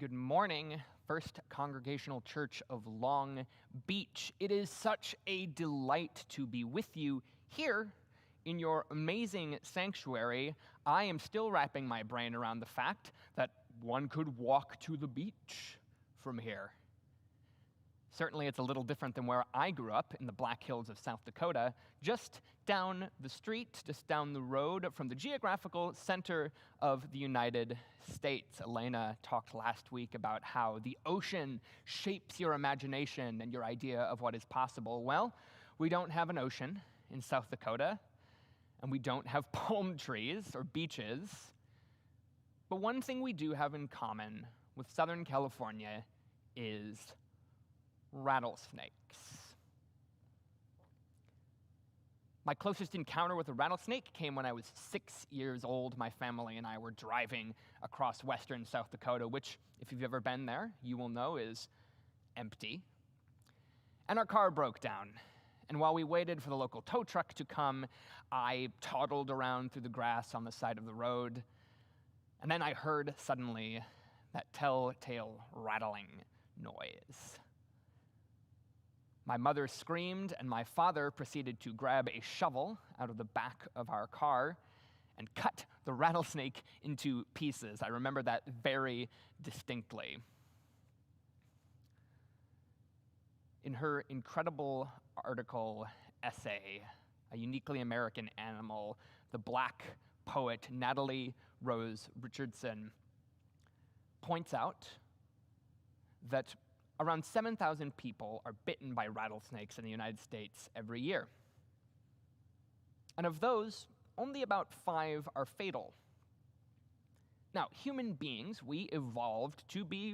Good morning, First Congregational Church of Long Beach. It is such a delight to be with you here in your amazing sanctuary. I am still wrapping my brain around the fact that one could walk to the beach from here. Certainly it's a little different than where I grew up in the Black Hills of South Dakota, just down the street, just down the road from the geographical center of the United States. Elena talked last week about how the ocean shapes your imagination and your idea of what is possible. Well, we don't have an ocean in South Dakota, and we don't have palm trees or beaches. But one thing we do have in common with Southern California is rattlesnakes. My closest encounter with a rattlesnake came when I was 6 years old. My family and I were driving across western South Dakota, which, if you've ever been there, you will know is empty. And our car broke down. And while we waited for the local tow truck to come, I toddled around through the grass on the side of the road. And then I heard suddenly that telltale rattling noise. My mother screamed, and my father proceeded to grab a shovel out of the back of our car and cut the rattlesnake into pieces. I remember that very distinctly. In her incredible article essay, A Uniquely American Animal, the Black poet Natalie Rose Richardson points out that around 7,000 people are bitten by rattlesnakes in the United States every year. And of those, only about 5 are fatal. Now, human beings, we evolved to be,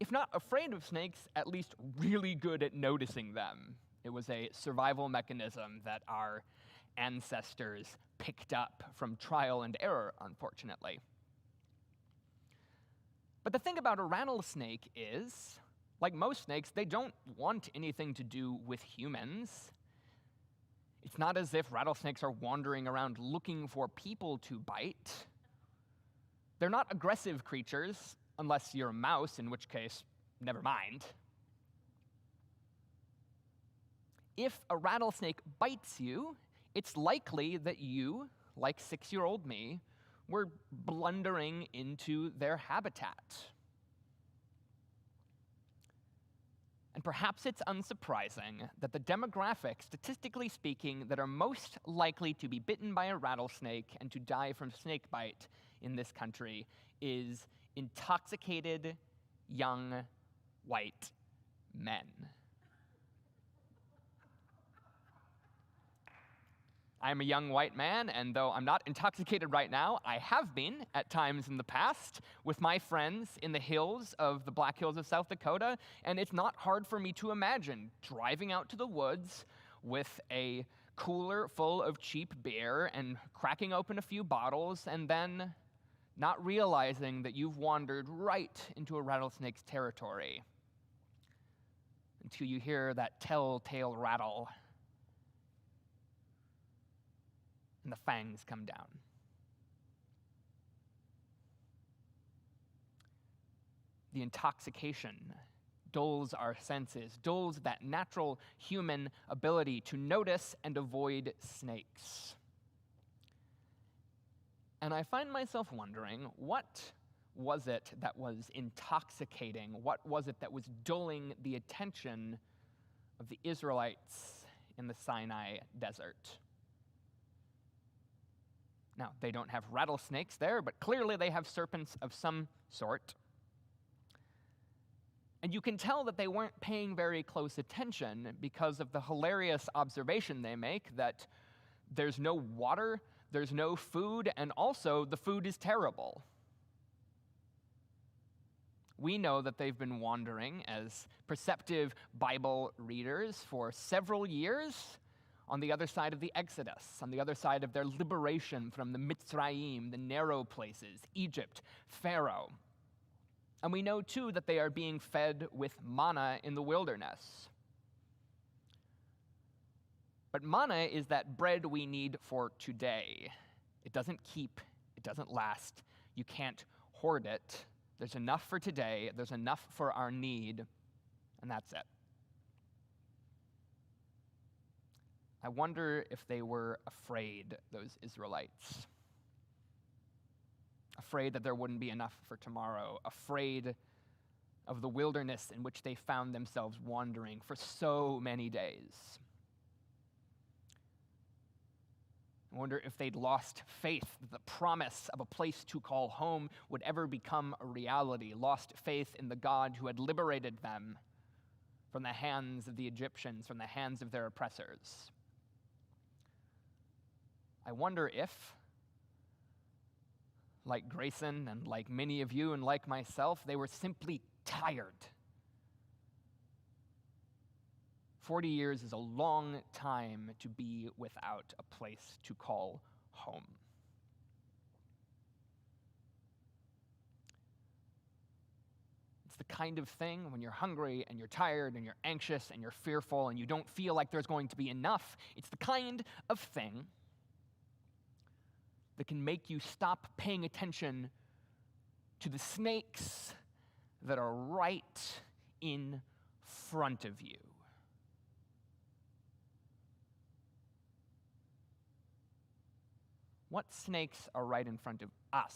if not afraid of snakes, at least really good at noticing them. It was a survival mechanism that our ancestors picked up from trial and error, unfortunately. But the thing about a rattlesnake is, like most snakes, they don't want anything to do with humans. It's not as if rattlesnakes are wandering around looking for people to bite. They're not aggressive creatures, unless you're a mouse, in which case, never mind. If a rattlesnake bites you, it's likely that you, like 6-year-old me, were blundering into their habitat. And perhaps it's unsurprising that the demographic, statistically speaking, that are most likely to be bitten by a rattlesnake and to die from snake bite in this country is intoxicated young white men. I'm a young white man, and though I'm not intoxicated right now, I have been at times in the past with my friends in the hills of the Black Hills of South Dakota, and it's not hard for me to imagine driving out to the woods with a cooler full of cheap beer and cracking open a few bottles, and then not realizing that you've wandered right into a rattlesnake's territory until you hear that telltale rattle and the fangs come down. The intoxication dulls our senses, dulls that natural human ability to notice and avoid snakes. And I find myself wondering, what was it that was intoxicating? What was it that was dulling the attention of the Israelites in the Sinai desert? Now, they don't have rattlesnakes there, but clearly they have serpents of some sort. And you can tell that they weren't paying very close attention because of the hilarious observation they make that there's no water, there's no food, and also the food is terrible. We know that they've been wandering as perceptive Bible readers for several years on the other side of the Exodus, on the other side of their liberation from the Mitzrayim, the narrow places, Egypt, Pharaoh. And we know, too, that they are being fed with manna in the wilderness. But manna is that bread we need for today. It doesn't keep, it doesn't last. You can't hoard it. There's enough for today, there's enough for our need, and that's it. I wonder if they were afraid, those Israelites. Afraid that there wouldn't be enough for tomorrow, afraid of the wilderness in which they found themselves wandering for so many days. I wonder if they'd lost faith that the promise of a place to call home would ever become a reality, lost faith in the God who had liberated them from the hands of the Egyptians, from the hands of their oppressors. I wonder if, like Grayson and like many of you and like myself, they were simply tired. 40 years is a long time to be without a place to call home. It's the kind of thing when you're hungry and you're tired and you're anxious and you're fearful and you don't feel like there's going to be enough. It's the kind of thing that can make you stop paying attention to the snakes that are right in front of you. What snakes are right in front of us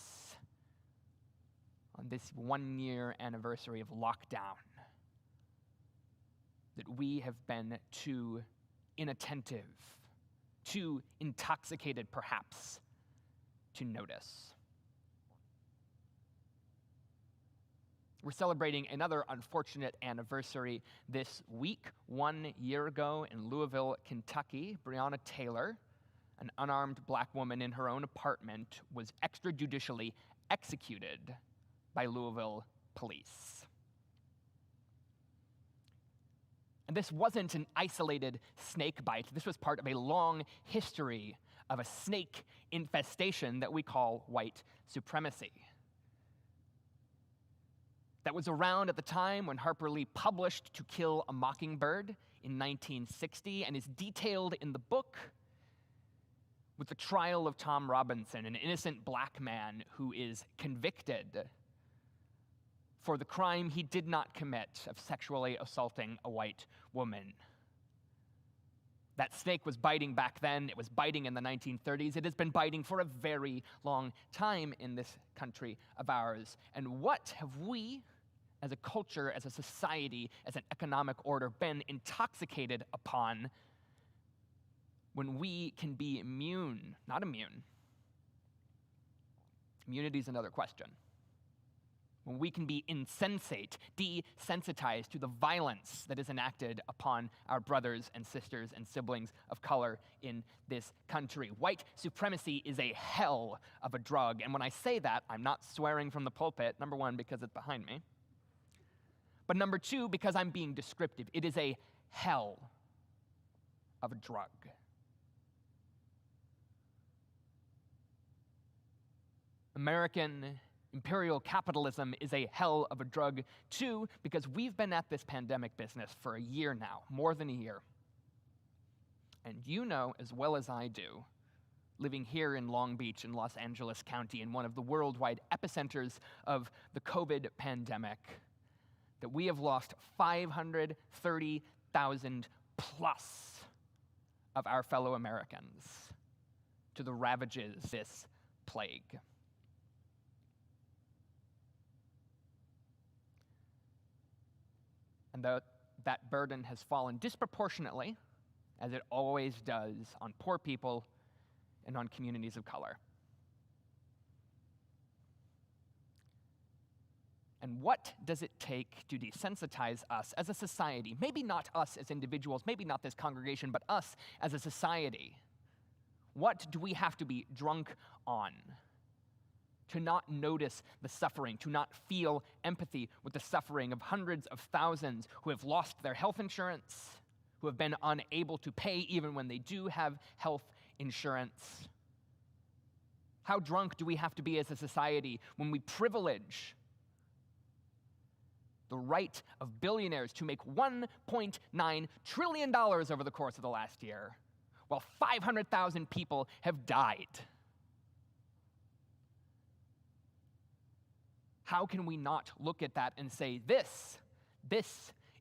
on this 1-year anniversary of lockdown that we have been too inattentive, too intoxicated perhaps, to notice? We're celebrating another unfortunate anniversary this week. 1 year ago in Louisville, Kentucky, Breonna Taylor, an unarmed black woman in her own apartment, was extrajudicially executed by Louisville police. And this wasn't an isolated snake bite. This was part of a long history of a snake infestation that we call white supremacy. That was around at the time when Harper Lee published To Kill a Mockingbird in 1960 and is detailed in the book with the trial of Tom Robinson, an innocent black man who is convicted for the crime he did not commit of sexually assaulting a white woman. That snake was biting back then. It was biting in the 1930s. It has been biting for a very long time in this country of ours. And what have we, as a culture, as a society, as an economic order, been intoxicated upon when we can be immune? Not immune. Immunity is another question. When we can be insensate, desensitized to the violence that is enacted upon our brothers and sisters and siblings of color in this country. White supremacy is a hell of a drug. And when I say that, I'm not swearing from the pulpit, number one, because it's behind me. But number two, because I'm being descriptive. It is a hell of a drug. American imperial capitalism is a hell of a drug, too, because we've been at this pandemic business for a year now, more than a year. And you know as well as I do, living here in Long Beach in Los Angeles County, in one of the worldwide epicenters of the COVID pandemic, that we have lost 530,000 plus of our fellow Americans to the ravages of this plague. And that burden has fallen disproportionately, as it always does, on poor people and on communities of color. And what does it take to desensitize us as a society? Maybe not us as individuals, maybe not this congregation, but us as a society. What do we have to be drunk on to not notice the suffering, to not feel empathy with the suffering of hundreds of thousands who have lost their health insurance, who have been unable to pay even when they do have health insurance? How drunk do we have to be as a society when we privilege the right of billionaires to make $1.9 trillion over the course of the last year, while 500,000 people have died? How can we not look at that and say, this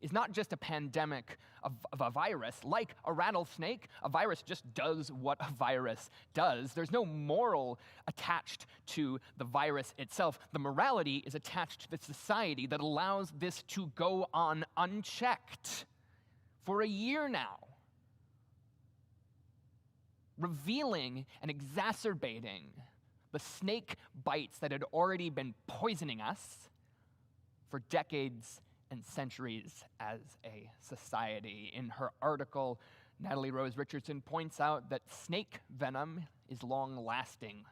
is not just a pandemic of a virus. Like a rattlesnake, a virus just does what a virus does. There's no moral attached to the virus itself. The morality is attached to the society that allows this to go on unchecked for a year now, revealing and exacerbating the snake bites that had already been poisoning us for decades and centuries as a society. In her article, Natalie Rose Richardson points out that snake venom is long-lasting.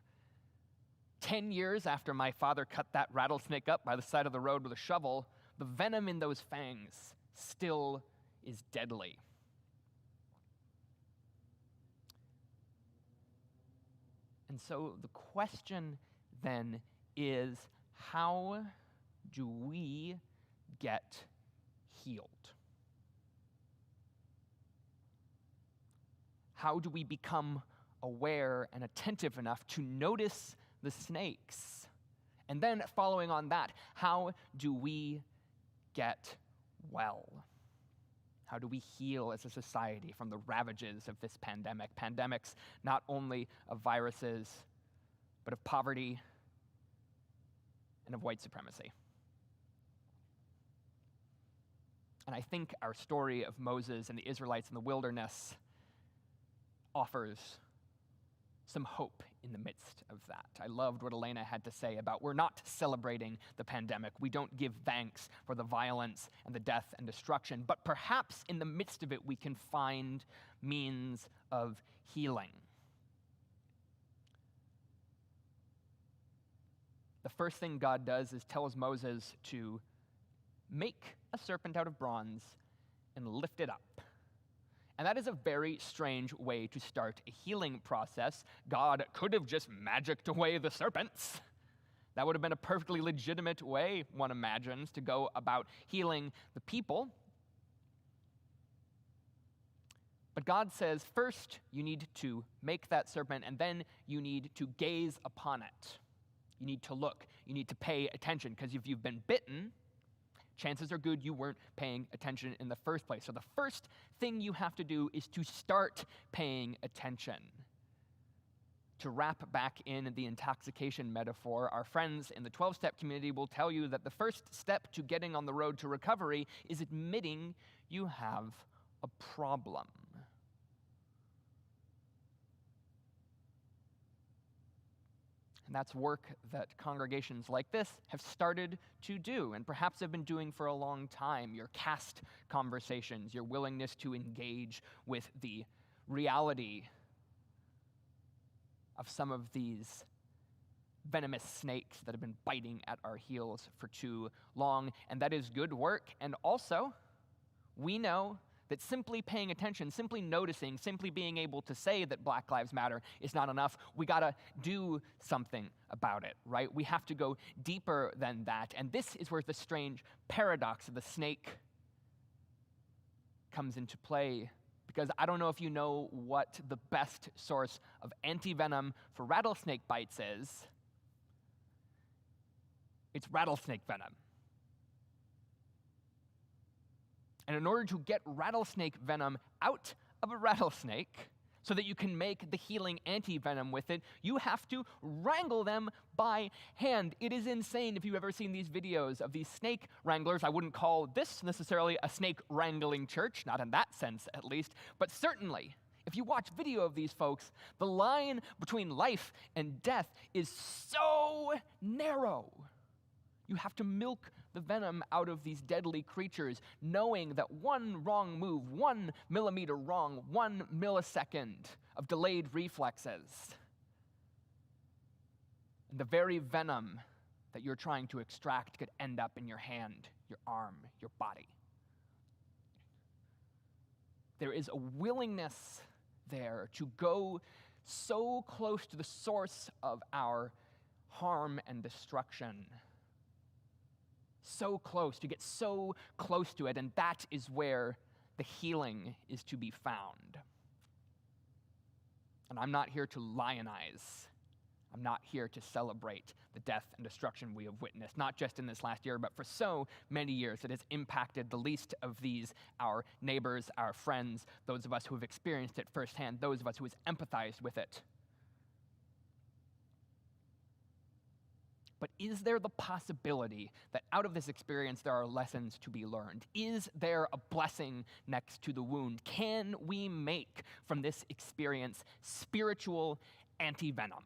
10 years after my father cut that rattlesnake up by the side of the road with a shovel, the venom in those fangs still is deadly. And so the question then is, how do we get healed? How do we become aware and attentive enough to notice the snakes? And then following on that, how do we get well? How do we heal as a society from the ravages of this pandemic? Pandemics not only of viruses, but of poverty and of white supremacy. And I think our story of Moses and the Israelites in the wilderness offers some hope in the midst of that. I loved what Elena had to say about, we're not celebrating the pandemic. We don't give thanks for the violence and the death and destruction, but perhaps in the midst of it, we can find means of healing. The first thing God does is tells Moses to make a serpent out of bronze and lift it up. And that is a very strange way to start a healing process. God could have just magicked away the serpents. That would have been a perfectly legitimate way, one imagines, to go about healing the people. But God says, first, you need to make that serpent, and then you need to gaze upon it. You need to look. You need to pay attention, because if you've been bitten, chances are good you weren't paying attention in the first place. So the first thing you have to do is to start paying attention. To wrap back in the intoxication metaphor, our friends in the 12-step community will tell you that the first step to getting on the road to recovery is admitting you have a problem. And that's work that congregations like this have started to do, and perhaps have been doing for a long time. Your caste conversations, your willingness to engage with the reality of some of these venomous snakes that have been biting at our heels for too long. And that is good work. And also, we know that simply paying attention, simply noticing, simply being able to say that Black Lives Matter is not enough. We gotta do something about it, right? We have to go deeper than that. And this is where the strange paradox of the snake comes into play. Because I don't know if you know what the best source of antivenom for rattlesnake bites is. It's rattlesnake venom. And in order to get rattlesnake venom out of a rattlesnake so that you can make the healing antivenom with it, you have to wrangle them by hand. It is insane. If you've ever seen these videos of these snake wranglers, I wouldn't call this necessarily a snake wrangling church, not in that sense at least, but certainly if you watch video of these folks, the line between life and death is so narrow. You have to milk the venom out of these deadly creatures, knowing that one wrong move, 1 millimeter wrong, 1 millisecond of delayed reflexes, and the very venom that you're trying to extract could end up in your hand, your arm, your body. There is a willingness there to go so close to the source of our harm and destruction. So close, to get so close to it, and that is where the healing is to be found. And I'm not here to lionize I'm not here to celebrate the death and destruction we have witnessed, not just in this last year, but for so many years. It has impacted the least of these, our neighbors, our friends, those of us who have experienced it firsthand, those of us who have empathized with it. But is there the possibility that out of this experience there are lessons to be learned? Is there a blessing next to the wound? Can we make from this experience spiritual antivenom?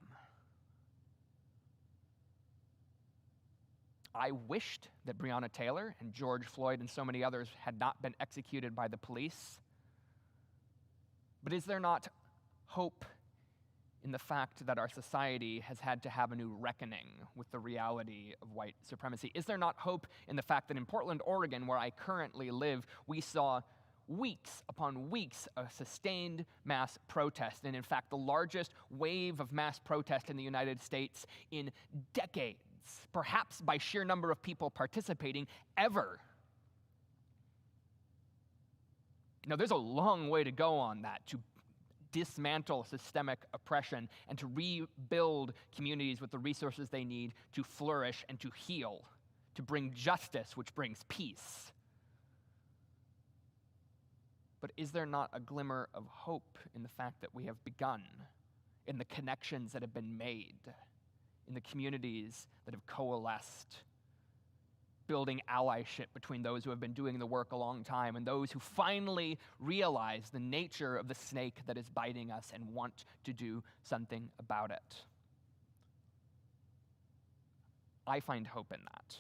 I wished that Breonna Taylor and George Floyd and so many others had not been executed by the police. But is there not hope in the fact that our society has had to have a new reckoning with the reality of white supremacy? Is there not hope in the fact that in Portland, Oregon, where I currently live, we saw weeks upon weeks of sustained mass protest, and in fact the largest wave of mass protest in the United States in decades, perhaps by sheer number of people participating, ever. Now, there's a long way to go on that, to dismantle systemic oppression and to rebuild communities with the resources they need to flourish and to heal, to bring justice, which brings peace. But is there not a glimmer of hope in the fact that we have begun, in the connections that have been made, in the communities that have coalesced, building allyship between those who have been doing the work a long time and those who finally realize the nature of the snake that is biting us and want to do something about it? I find hope in that.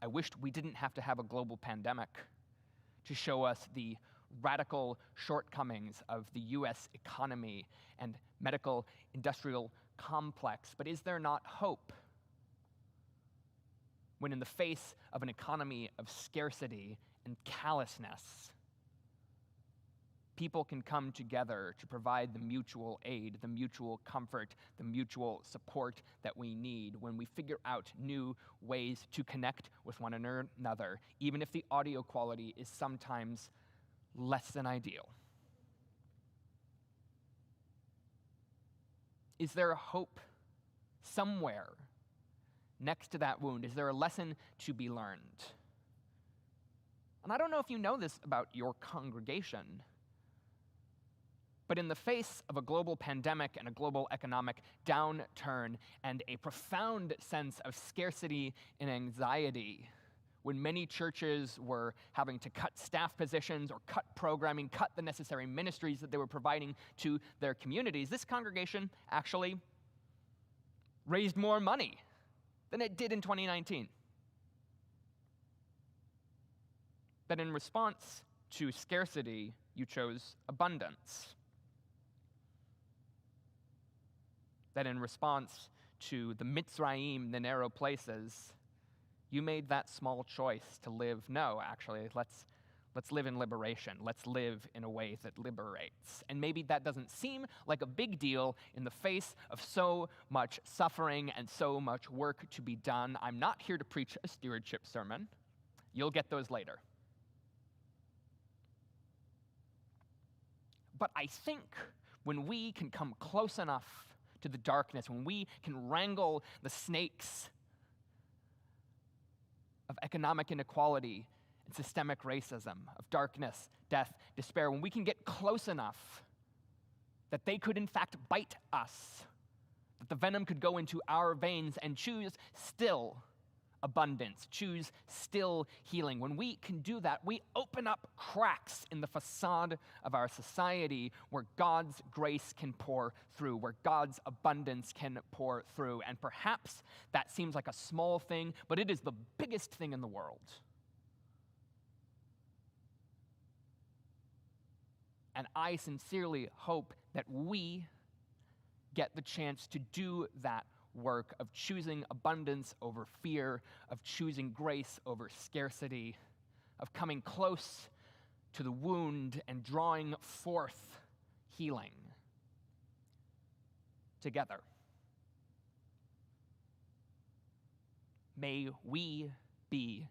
I wished we didn't have to have a global pandemic to show us the radical shortcomings of the US economy and medical industrial complex. But is there not hope when in the face of an economy of scarcity and callousness, people can come together to provide the mutual aid, the mutual comfort, the mutual support that we need when we figure out new ways to connect with one another, even if the audio quality is sometimes less than ideal? Is there a hope somewhere next to that wound? Is there a lesson to be learned? And I don't know if you know this about your congregation, but in the face of a global pandemic and a global economic downturn and a profound sense of scarcity and anxiety, when many churches were having to cut staff positions or cut programming, cut the necessary ministries that they were providing to their communities, this congregation actually raised more money than it did in 2019. That in response to scarcity, you chose abundance. That in response to the Mitzrayim, the narrow places, you made that small choice to live. No, actually, let's live in liberation. Let's live in a way that liberates. And maybe that doesn't seem like a big deal in the face of so much suffering and so much work to be done. I'm not here to preach a stewardship sermon. You'll get those later. But I think when we can come close enough to the darkness, when we can wrangle the snakes of economic inequality and systemic racism, of darkness, death, despair, when we can get close enough that they could in fact bite us, that the venom could go into our veins and choose still abundance, choose still healing. When we can do that, we open up cracks in the facade of our society where God's grace can pour through, where God's abundance can pour through. And perhaps that seems like a small thing, but it is the biggest thing in the world. And I sincerely hope that we get the chance to do that work of choosing abundance over fear, of choosing grace over scarcity, of coming close to the wound and drawing forth healing together. May we be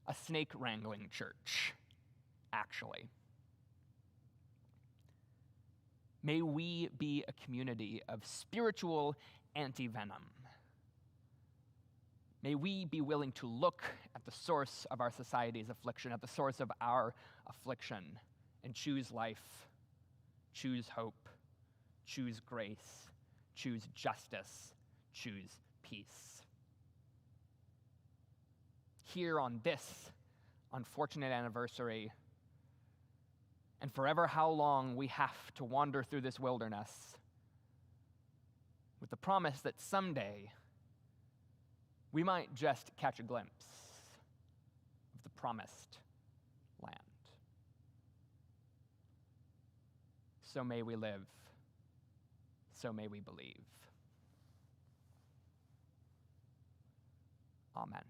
a snake wrangling church, actually. May we be a community of spiritual antivenom. May we be willing to look at the source of our society's affliction, at the source of our affliction, and choose life, choose hope, choose grace, choose justice, choose peace. Here on this unfortunate anniversary, and forever how long we have to wander through this wilderness, with the promise that someday we might just catch a glimpse of the promised land. So may we live, so may we believe. Amen.